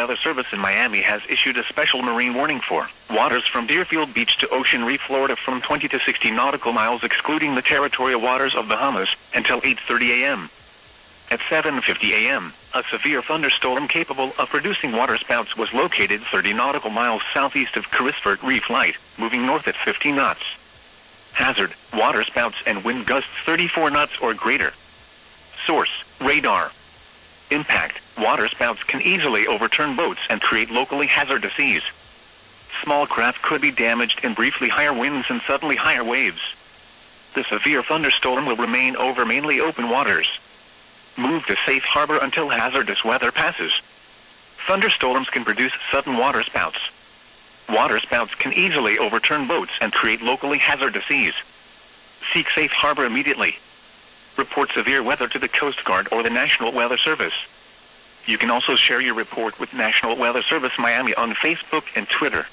Weather Service in Miami has issued a special marine warning for waters from Deerfield Beach to Ocean Reef, Florida from 20 to 60 nautical miles excluding the territorial waters of Bahamas until 8:30 a.m. At 7:50 a.m., a severe thunderstorm capable of producing waterspouts was located 30 nautical miles southeast of Carisford Reef Light, moving north at 50 knots. Hazard, waterspouts and wind gusts 34 knots or greater. Source, radar. Impact, waterspouts can easily overturn boats and create locally hazardous seas. Small craft could be damaged in briefly higher winds and suddenly higher waves. The severe thunderstorm will remain over mainly open waters. Move to safe harbor until hazardous weather passes. Thunderstorms can produce sudden waterspouts. Waterspouts can easily overturn boats and create locally hazardous seas. Seek safe harbor immediately. Report severe weather to the Coast Guard or the National Weather Service. You can also share your report with National Weather Service Miami on Facebook and Twitter.